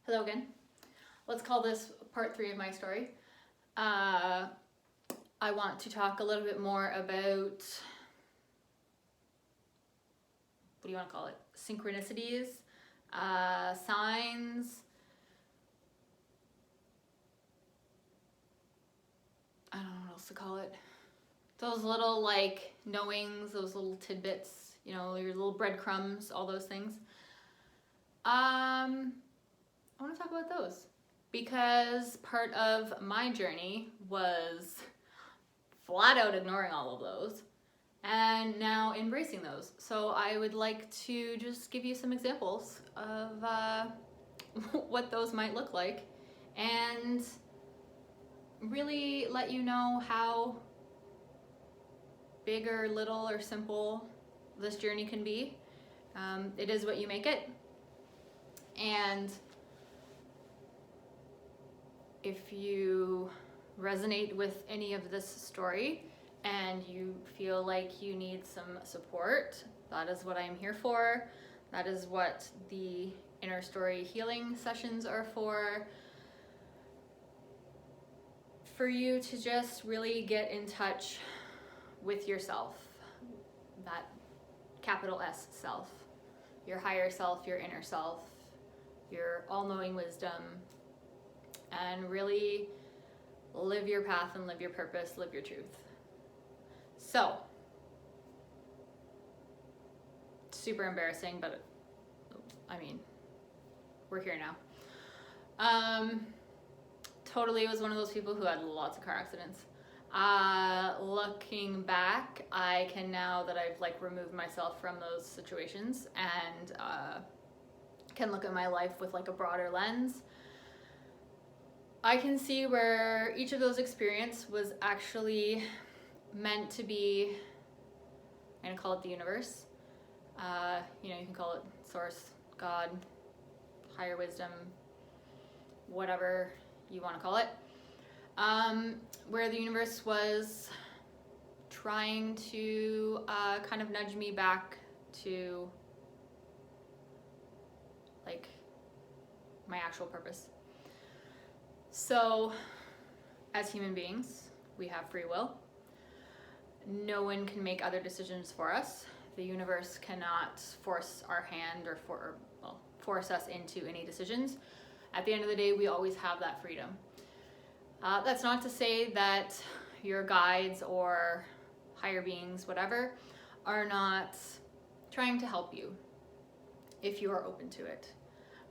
Hello again. Let's call this part 3 of my story. I want to talk a little bit more about, what do you want to call it? Synchronicities, signs. I don't know what else to call it. Those little knowings, those little tidbits, your little breadcrumbs, all those things. I want to talk about those because part of my journey was flat out ignoring all of those and now embracing those. So I would like to just give you some examples of what those might look like and really let you know how big or little or simple this journey can be. It is what you make it. And if you resonate with any of this story and you feel like you need some support, that is what I'm here for. That is what the inner story healing sessions are for. For you to just really get in touch with yourself, that capital S self, your higher self, your inner self, your all-knowing wisdom, and really live your path and live your purpose, live your truth. So, super embarrassing, but I mean, we're here now. Totally was one of those people who had lots of car accidents. Looking back, I can now that I've removed myself from those situations and can look at my life with a broader lens. I can see where each of those experiences was actually meant to be, I'm gonna call it the universe. You can call it source, God, higher wisdom, whatever you want to call it. Where the universe was trying to kind of nudge me back to my actual purpose. So, as human beings, we have free will. No one can make other decisions for us. The universe cannot force our hand or force us into any decisions. At the end of the day, we always have that freedom. That's not to say that your guides or higher beings, whatever, are not trying to help you if you are open to it.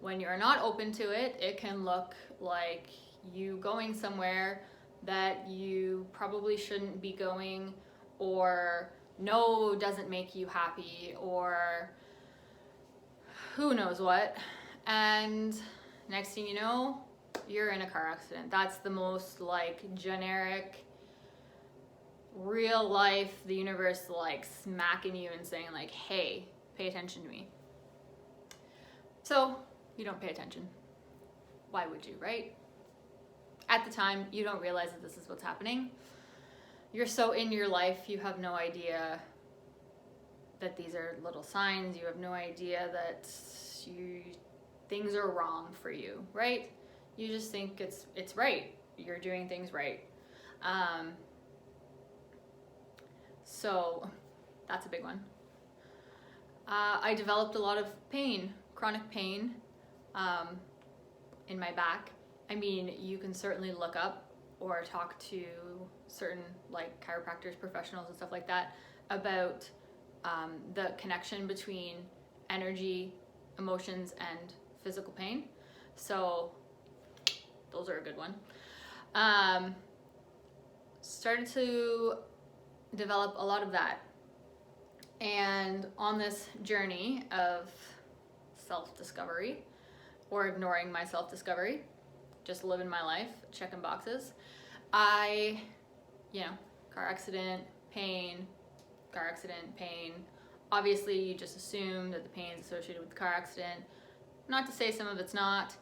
When you're not open to it, it can look like you going somewhere that you probably shouldn't be going, or no doesn't make you happy, or who knows what. And next thing you know, you're in a car accident. That's the most generic, real life, the universe smacking you and saying hey, pay attention to me. So you don't pay attention. Why would you, right? At the time, you don't realize that this is what's happening. You're so in your life, you have no idea that these are little signs. You have no idea that things are wrong for you, right? You just think it's right. You're doing things right. So that's a big one. I developed a lot of pain, chronic pain, in my back. I mean, you can certainly look up or talk to certain chiropractors, professionals and stuff like that about the connection between energy, emotions, and physical pain. So those are a good one. Started to develop a lot of that. And on this journey of self-discovery, or ignoring my self-discovery, just living my life, checking boxes, car accident, pain, car accident, pain. Obviously, you just assume that the pain is associated with the car accident. Not to say some of it's not.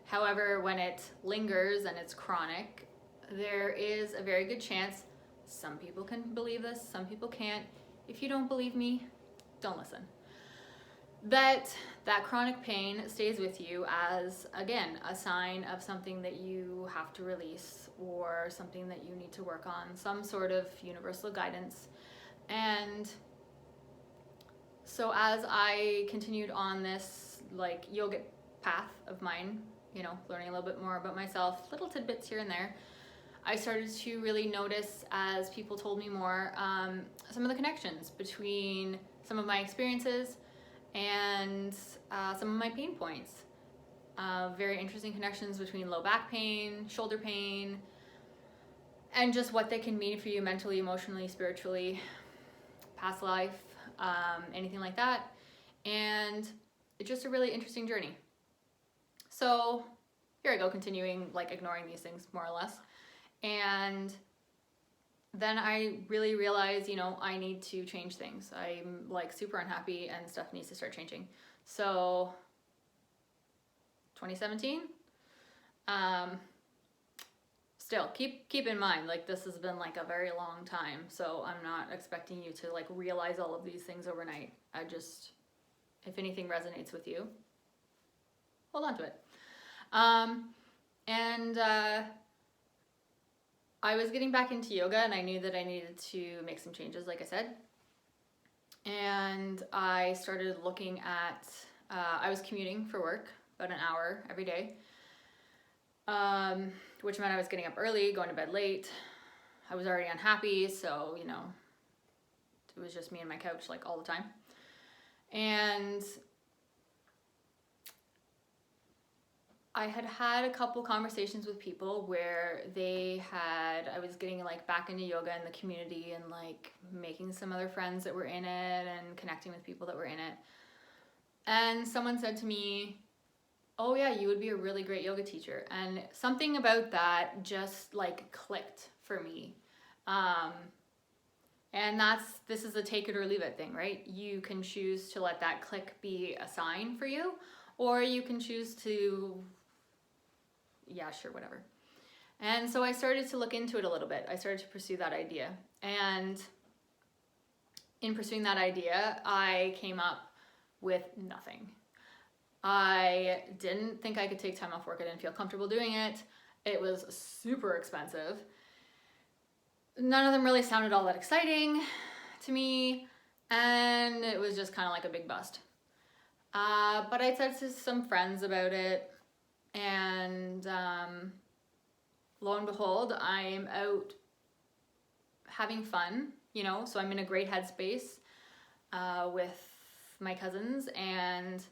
However, when it lingers and it's chronic, there is a very good chance some people can believe this, some people can't. If you don't believe me, don't listen. that chronic pain stays with you as, again, a sign of something that you have to release or something that you need to work on, some sort of universal guidance. And so as I continued on this like yogic path of mine, you know, learning a little bit more about myself, little tidbits here and there, I started to really notice, as people told me more, some of the connections between some of my experiences and some of my pain points. Very interesting connections between low back pain, shoulder pain, and just what they can mean for you mentally, emotionally, spiritually, past life, anything like that. And it's just a really interesting journey. So here I go, continuing like ignoring these things more or less. And then I really realized, you know, I need to change things. I'm like super unhappy and stuff needs to start changing. So 2017, still keep in mind, like this has been like a very long time. So I'm not expecting you to like realize all of these things overnight. I just, if anything resonates with you, hold on to it. I was getting back into yoga and I knew that I needed to make some changes, like I said. And I started looking at, I was commuting for work about an hour every day, which meant I was getting up early, going to bed late. I was already unhappy, so, you know, it was just me and my couch like all the time. And I had a couple conversations with people where I was getting like back into yoga in the community and like making some other friends that were in it and connecting with people that were in it. And someone said to me, oh yeah, you would be a really great yoga teacher. And something about that just like clicked for me. And this is a take it or leave it thing, right? You can choose to let that click be a sign for you, or you can choose to, yeah, sure, whatever. And so I started to look into it a little bit. I started to pursue that idea. And in pursuing that idea, I came up with nothing. I didn't think I could take time off work. I didn't feel comfortable doing it. It was super expensive. None of them really sounded all that exciting to me. And it was just kind of like a big bust. But I said to some friends about it. And lo and behold, I'm out having fun, you know, so I'm in a great headspace with my cousins. And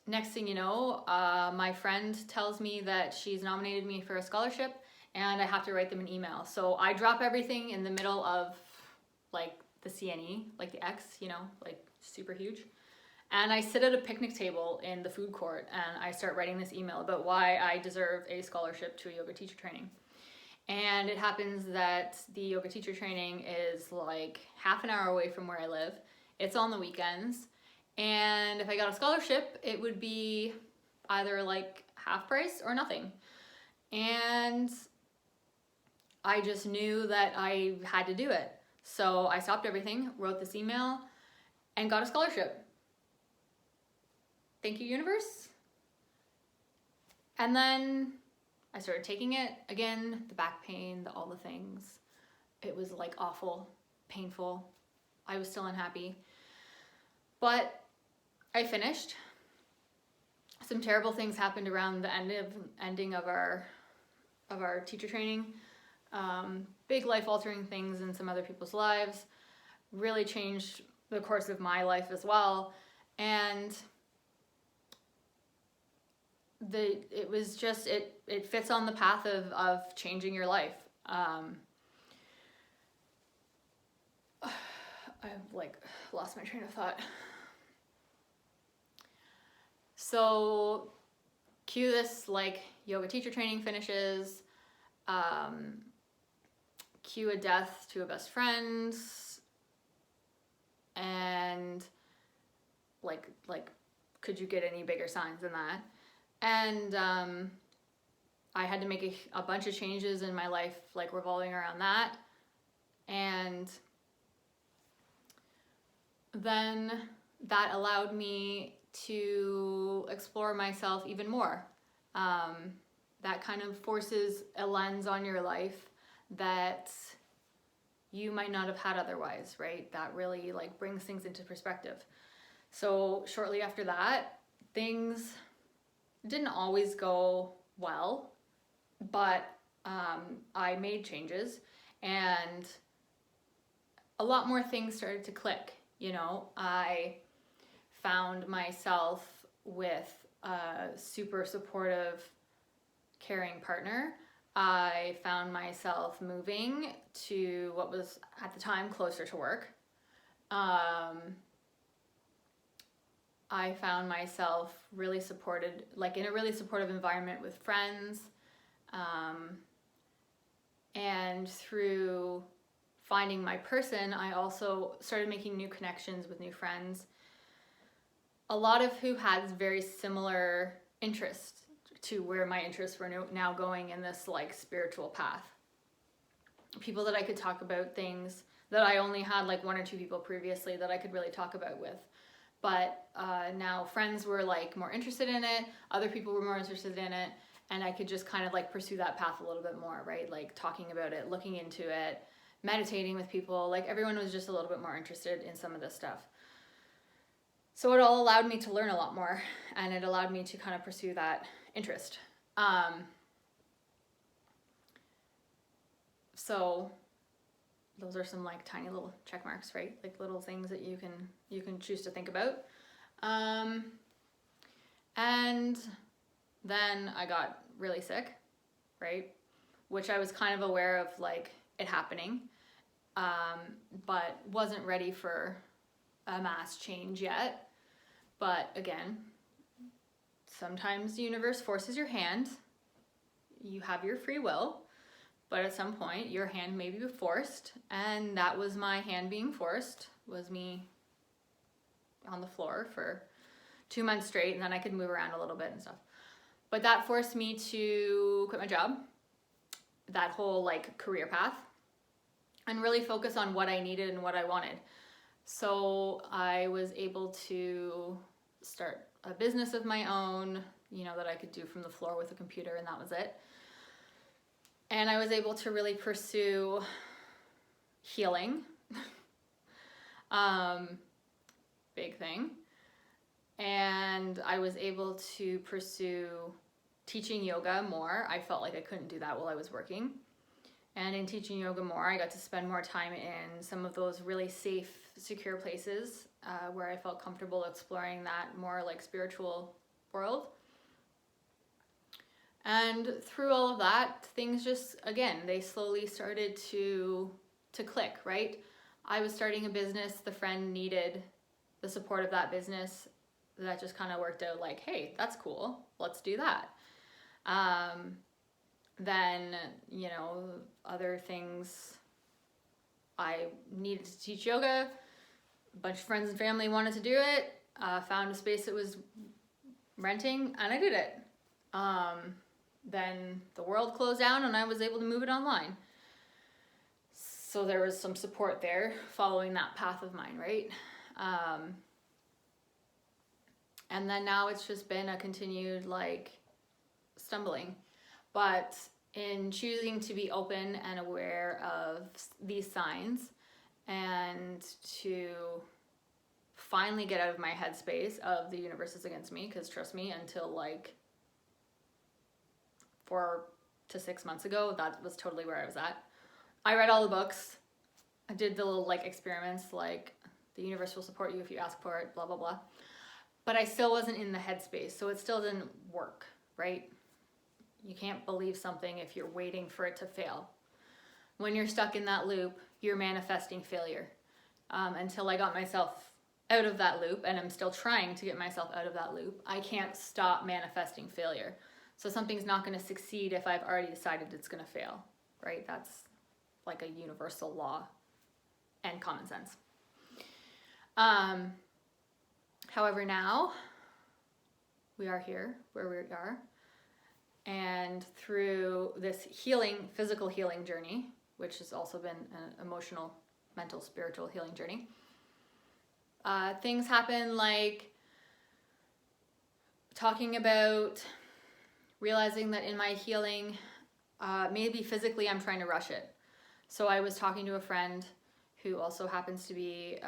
next thing you know, my friend tells me that she's nominated me for a scholarship and I have to write them an email. So I drop everything in the middle of like the CNE, like the X, you know, like super huge. And I sit at a picnic table in the food court and I start writing this email about why I deserve a scholarship to a yoga teacher training. And it happens that the yoga teacher training is like half an hour away from where I live. It's on the weekends. And if I got a scholarship, it would be either like half price or nothing. And I just knew that I had to do it. So I stopped everything, wrote this email, and got a scholarship. Thank you, universe. And then I started taking it. Again, the back pain, all the things. It was like awful, painful. I was still unhappy. But I finished. Some terrible things happened around the ending of our teacher training. Big life-altering things in some other people's lives. Really changed the course of my life as well. And it was just, it fits on the path of changing your life. I've like lost my train of thought. So cue this like yoga teacher training finishes, cue a death to a best friend, and like could you get any bigger signs than that? And I had to make a bunch of changes in my life, like revolving around that. And then that allowed me to explore myself even more. That kind of forces a lens on your life that you might not have had otherwise, right? That really like brings things into perspective. So shortly after that, things didn't always go well, but I made changes and a lot more things started to click. I found myself with a super supportive, caring partner. I found myself moving to what was at the time closer to work. I found myself really supported, like in a really supportive environment with friends. And through finding my person, I also started making new connections with new friends, a lot of who had very similar interests to where my interests were now going in this like spiritual path. People that I could talk about things that I only had like one or two people previously that I could really talk about with. But now friends were like more interested in it, other people were more interested in it, and I could just kind of like pursue that path a little bit more, right? Like talking about it, looking into it, meditating with people, like everyone was just a little bit more interested in some of this stuff. So it all allowed me to learn a lot more, and it allowed me to kind of pursue that interest. So those are some like tiny little check marks, right? Like little things that you can choose to think about. And then I got really sick, right? Which I was kind of aware of like it happening, but wasn't ready for a mass change yet. But again, sometimes the universe forces your hand. You have your free will, but at some point your hand may be forced, and that was my hand being forced, was me on the floor for 2 months straight, and then I could move around a little bit and stuff. But that forced me to quit my job, that whole like career path, and really focus on what I needed and what I wanted. So I was able to start a business of my own, that I could do from the floor with a computer, and that was it. And I was able to really pursue healing. Big thing. And I was able to pursue teaching yoga more. I felt like I couldn't do that while I was working. And in teaching yoga more, I got to spend more time in some of those really safe, secure places where I felt comfortable exploring that more like spiritual world. And through all of that, things just, again, they slowly started to click, right? I was starting a business. The friend needed the support of that business. That just kind of worked out like, hey, that's cool. Let's do that. Then, other things, I needed to teach yoga. A bunch of friends and family wanted to do it. Found a space that was renting, and I did it. Then the world closed down, and I was able to move it online. So there was some support there following that path of mine, right? And then now it's just been a continued like stumbling. But in choosing to be open and aware of these signs and to finally get out of my headspace of the universe is against me, because trust me, until like 4 to 6 months ago, that was totally where I was at. I read all the books. I did the little like experiments, like the universe will support you if you ask for it, blah, blah, blah. But I still wasn't in the headspace, so it still didn't work, right? You can't believe something if you're waiting for it to fail. When you're stuck in that loop, you're manifesting failure. Until I got myself out of that loop, and I'm still trying to get myself out of that loop, I can't stop manifesting failure. So something's not going to succeed if I've already decided it's going to fail, right? That's like a universal law and common sense. However, now we are here where we are. And through this healing, physical healing journey, which has also been an emotional, mental, spiritual healing journey, Things happen like talking about realizing that in my healing, maybe physically I'm trying to rush it. So I was talking to a friend who also happens to be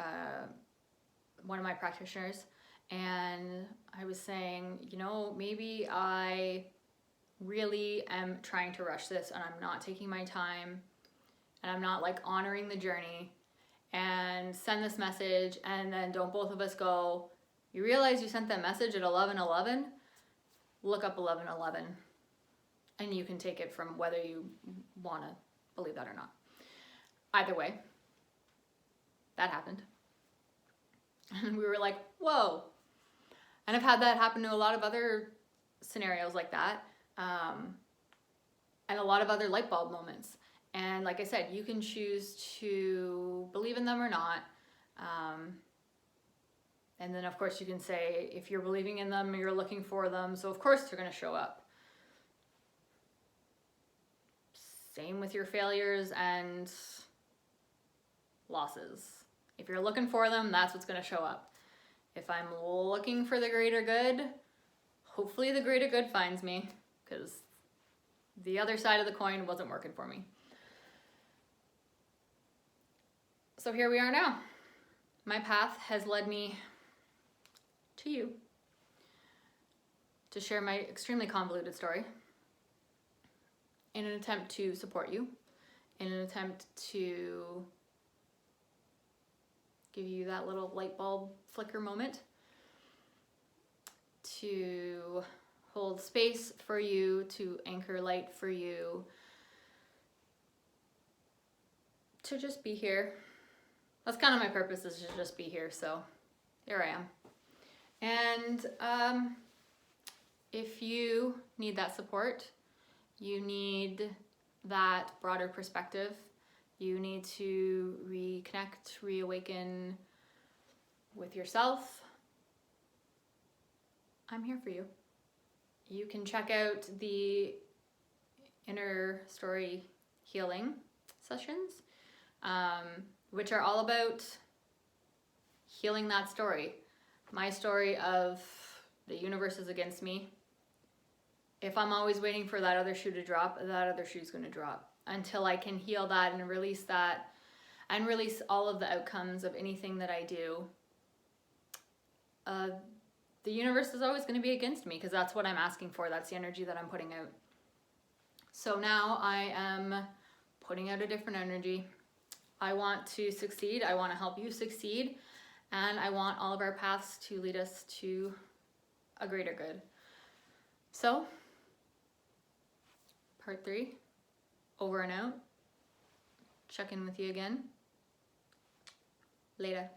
one of my practitioners, and I was saying, you know, maybe I really am trying to rush this and I'm not taking my time and I'm not like honoring the journey, and send this message, and then don't both of us go, you realize you sent that message at 11:11? Look up 11:11 and you can take it from whether you want to believe that or not. Either way, that happened. And we were like, whoa. And I've had that happen to a lot of other scenarios like that, and a lot of other light bulb moments. And like I said, you can choose to believe in them or not. And then of course you can say, if you're believing in them, you're looking for them, so of course they're going to show up. Same with your failures and losses. If you're looking for them, that's what's going to show up. If I'm looking for the greater good, hopefully the greater good finds me, because the other side of the coin wasn't working for me. So here we are now. My path has led me to you to share my extremely convoluted story in an attempt to support you, in an attempt to give you that little light bulb flicker moment, to hold space for you, to anchor light for you, to just be here. That's kind of my purpose, is to just be here, so here I am. And if you need that support, you need that broader perspective, you need to reconnect, reawaken with yourself, I'm here for you. You can check out the inner story healing sessions, which are all about healing that story. My story of the universe is against me. If I'm always waiting for that other shoe to drop, that other shoe's going to drop. Until I can heal that and release that, and release all of the outcomes of anything that I do, the universe is always going to be against me, because that's what I'm asking for. That's the energy that I'm putting out. So now I am putting out a different energy. I want to succeed. I want to help you succeed. And I want all of our paths to lead us to a greater good. So, part 3, over and out. Check in with you again. Later.